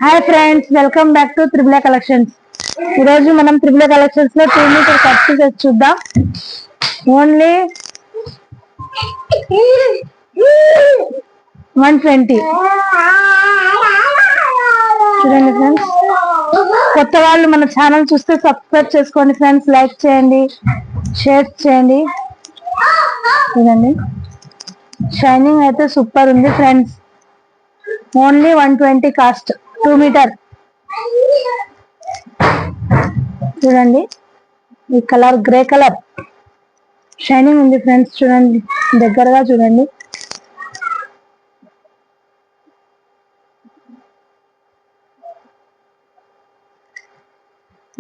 Hi friends, welcome back to triple collections. ఈ రోజు మనం త్రిబుల్ కలెక్షన్స్ లో 2 మీటర్ కట్ పీసెస్ చూద్దాం. ఓన్లీ 120. చూడండి ఫ్రెండ్స్, కొత్త వాళ్ళు మన ఛానల్ చూస్తే సబ్స్క్రైబ్ చేసుకోండి ఫ్రెండ్స్. లైక్ చేయండి, షేర్ చేయండి. చూడండి, షైనింగ్ అయితే సూపర్ ఉంది ఫ్రెండ్స్. Only 120 cost, 2 metre. చూడండి, ఈ కలర్ గ్రే కలర్ షైనింగ్ ఉంది ఫ్రెండ్స్. చూడండి, దగ్గరగా చూడండి.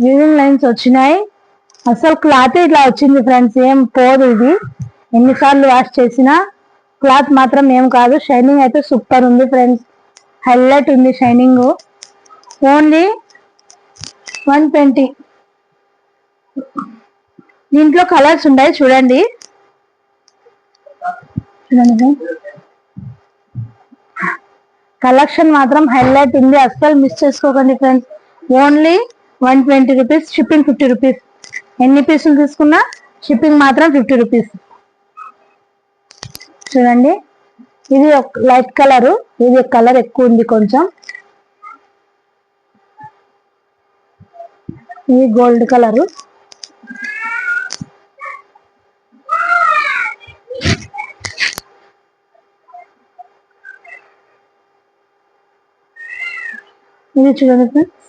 వీవింగ్ లైన్స్ వచ్చినాయి. అసలు క్లాత్ ఇట్లా వచ్చింది ఫ్రెండ్స్, ఏం పోదు. ఇది ఎన్నిసార్లు వాష్ చేసినా క్లాత్ మాత్రం ఏం కాదు. షైనింగ్ అయితే సూపర్ ఉంది ఫ్రెండ్స్, హైలైట్ ఉంది షైనింగ్. ఓన్లీ 120. దీంట్లో కలర్స్ ఉన్నాయి, చూడండి. కలెక్షన్ మాత్రం హైలైట్ ఉంది, అస్సలు మిస్ చేసుకోకండి friends. Only 120 rupees, shipping 50 rupees. ఎన్ని పీసులు తీసుకున్నా షిప్పింగ్ మాత్రం 50 రూపీస్. చూడండి, ఇది లైట్ కలరు, ఇది కలర్ ఎక్కువ ఉంది కొంచెం. ఇది గోల్డ్ కలరు. ఇది చూడండి ఫ్రెండ్స్,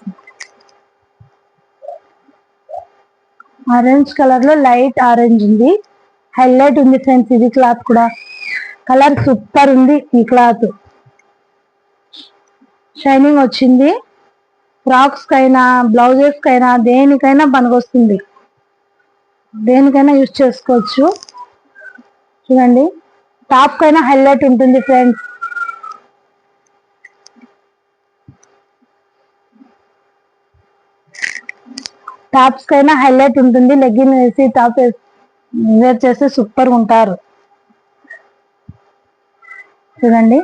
ఆరెంజ్ కలర్ లో లైట్ ఆరెంజ్ ఉంది, హైలైట్ ఉంది ఫ్రెండ్స్. ఇది క్లాత్ కూడా కలర్ సూపర్ ఉంది. ఈ క్లాత్ షైనింగ్ వచ్చింది. ఫ్రాక్స్ కైనా, బ్లౌజెస్ కైనా, దేనికైనా పనికొస్తుంది, దేనికైనా యూజ్ చేసుకోవచ్చు. చూడండి, టాప్ కైనా హైలైట్ ఉంటుంది ఫ్రెండ్స్. టాప్స్ కైనా హైలైట్ ఉంటుంది. లెగ్గిన్ వేసి టాప్ వేర్ చేస్తే సూపర్ ఉంటారు. చూడండి,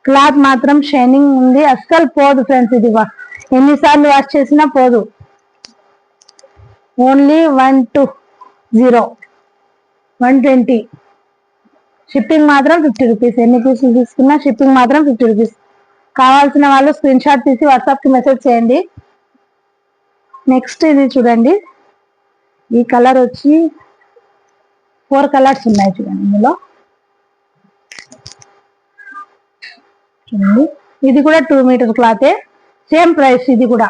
క్లాత్ మాత్రం షైనింగ్ ఉంది, అస్సలు పోదు ఫ్రెండ్స్. ఇది ఎన్నిసార్లు వాష్ చేసినా పోదు. ఓన్లీ 120. షిప్పింగ్ మాత్రం 50 రూపీస్. ఎన్ని పీసులు తీసుకున్నా షిప్పింగ్ మాత్రం 50 రూపీస్. కావాల్సిన వాళ్ళు స్క్రీన్ షాట్ తీసి వాట్సాప్కి మెసేజ్ చేయండి. నెక్స్ట్ ఇది చూడండి, ఈ కలర్ వచ్చి 4 కలర్స్ ఉన్నాయి. చూడండి, ఇందులో చూడండి, ఇది కూడా 2 మీటర్ క్లాతే, సేమ్ ప్రైస్. ఇది కూడా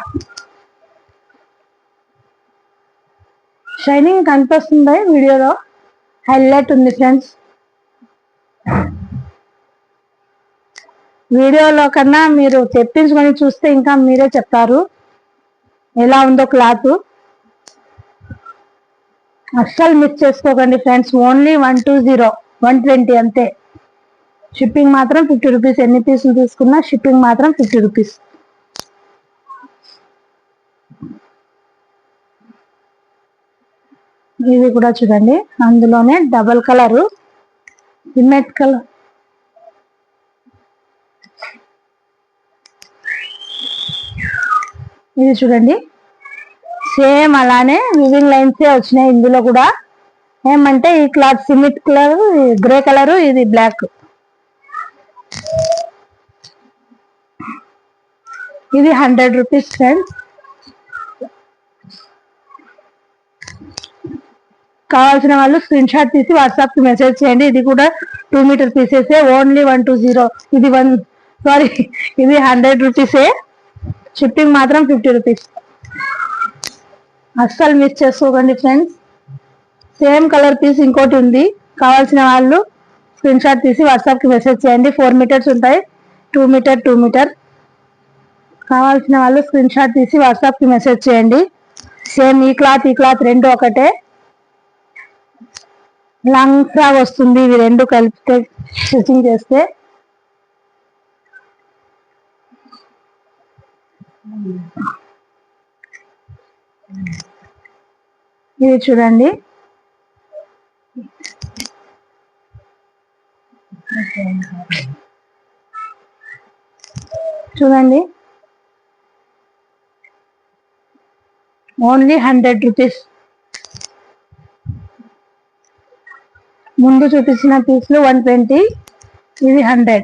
షైనింగ్ కనిపిస్తుంది వీడియోలో, హైలైట్ ఉంది ఫ్రెండ్స్. వీడియోలో కన్నా మీరు తెప్పించుకొని చూస్తే ఇంకా మీరే చెప్తారు ఎలా ఉందో క్లాత్. అస్సలు మిస్ చేసుకోకండి ఫ్రెండ్స్. ఓన్లీ 120 అంతే. షిప్పింగ్ మాత్రం 50 రూపీస్. ఎన్ని పీసులు తీసుకున్నా షిప్పింగ్ మాత్రం 50 రూపీస్. ఇది కూడా చూడండి, అందులోనే డబల్ కలరు, ఇమెట్ కలర్. ఇది చూడండి, సేమ్ అలానే వివింగ్ లైన్స్ వచ్చినాయి ఇందులో కూడా. ఏమంటే ఈ cloth cement colour, grey colour, ఇది బ్లాక్. ఇది 100 రూపీస్ ఫ్రెండ్స్. కావాల్సిన వాళ్ళు స్క్రీన్ షాట్ తీసి వాట్సాప్ కి మెసేజ్ చేయండి. ఇది కూడా 2 మీటర్ పీసెసే. ఓన్లీ 120. ఇది 100 రూపీసే. షిప్పింగ్ మాత్రం 50 రూపీస్. అస్సలు మిస్ చేసుకోకండి ఫ్రెండ్స్. సేమ్ కలర్ పీస్ ఇంకోటి ఉంది. కావాల్సిన వాళ్ళు స్క్రీన్ షాట్ తీసి వాట్సాప్ కి మెసేజ్ చేయండి. 4 మీటర్స్ ఉంటాయి, 2 మీటర్. కావాల్సిన వాళ్ళు స్క్రీన్ షాట్ తీసి వాట్సాప్ కి మెసేజ్ చేయండి. సేమ్ ఈ క్లాత్ రెండు ఒకటే. లాంగ్ ఫ్రాక్ వస్తుంది, ఇవి రెండు కలిపితే స్టిచ్చింగ్ చేస్తే. ఇది చూడండి, ఓన్లీ 100 రూపీస్. ముందు చూపించిన పీస్లు 120, ఇది 100.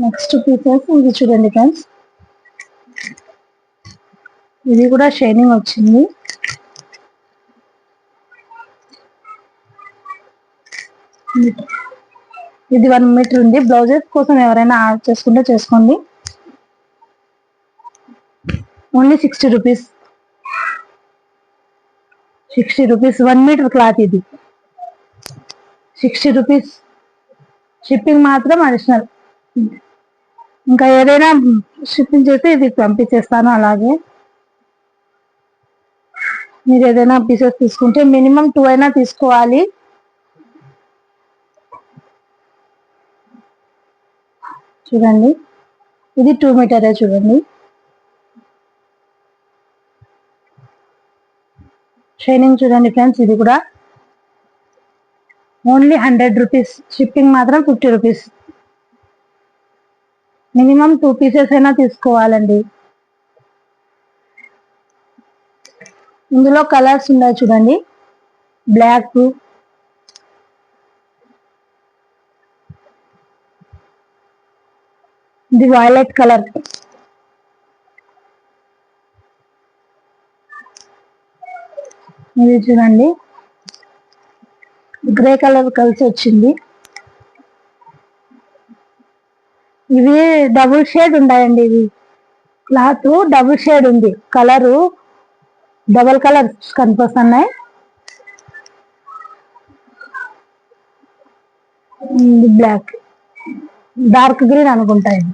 నెక్స్ట్ పీసెస్ ఇది చూడండి ఫ్రెండ్స్, ఇది కూడా షైనింగ్ వచ్చింది. ఇది 1 మీటర్ ఉంది. బ్లౌజెస్ కోసం ఎవరైనా ఆర్డర్ చేసుకుంటే చేసుకోండి. Only 60 rupees. 60 rupees 1 metre cloth, ఇది 60 రూపీస్. షిప్పింగ్ మాత్రం అడిషనల్. ఇంకా ఏదైనా షిప్పింగ్ చేస్తే ఇది పంపించేస్తాను. అలాగే మీరు ఏదైనా పీసెస్ తీసుకుంటే మినిమం 2 అయినా తీసుకోవాలి. చూడండి, ఇది 2 మీటరే. చూడండి, షైనింగ్ చూడండి ఫ్రెండ్స్, ఇది కూడా ఓన్లీ 100 రూపీస్. షిప్పింగ్ మాత్రం 50 రూపీస్. మినిమం 2 పీసెస్ అయినా తీసుకోవాలండి. ఇందులో కలర్స్ ఉన్నాయి చూడండి, బ్లాక్, ఇది వైలెట్ కలర్, ఇది చూడండి గ్రే కలర్ కలిసి వచ్చింది. ఇవి డబుల్ షేడ్ ఉన్నాయండి. ఇవి క్లాత్ డబుల్ షేడ్ ఉంది, కలరు డబల్ కలర్స్ కనిపిస్తున్నాయి. బ్లాక్, డార్క్ గ్రీన్ అనుకుంటా ఇది.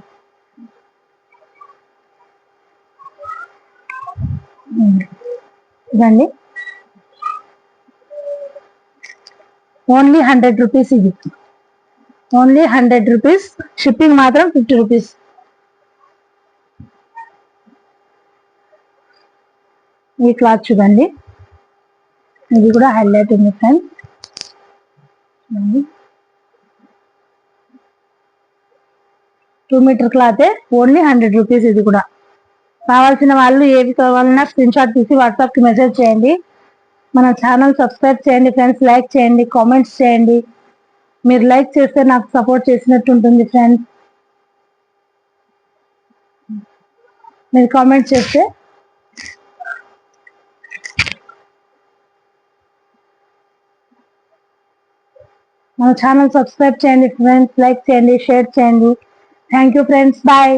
ఇదండి ఓన్లీ 100 రూపీస్. ఇది ఓన్లీ 100 రూపీస్. షిప్పింగ్ మాత్రం 50 రూపీస్. ఈ క్లాత్ చూడండి, ఇది కూడా హైలైట్ ఉంది ఫ్రెండ్స్. 2 మీటర్ క్లాతే, ఓన్లీ 100 రూపీస్. ఇది కూడా కావాల్సిన వాళ్ళు ఏవి కావాలన్నా స్క్రీన్ షాట్ తీసి వాట్సాప్కి మెసేజ్ చేయండి. మన ఛానల్ సబ్స్క్రైబ్ చేయండి ఫ్రెండ్స్, లైక్ చేయండి, కామెంట్స్ చేయండి. మీరు లైక్ చేస్తే నాకు సపోర్ట్ చేసినట్టు ఉంటుంది ఫ్రెండ్స్. మీరు కామెంట్ చేస్తే మన ఛానల్ సబ్స్క్రైబ్ చేయండి ఫ్రెండ్స్, లైక్ చేయండి, షేర్ చేయండి. Thank you friends, bye.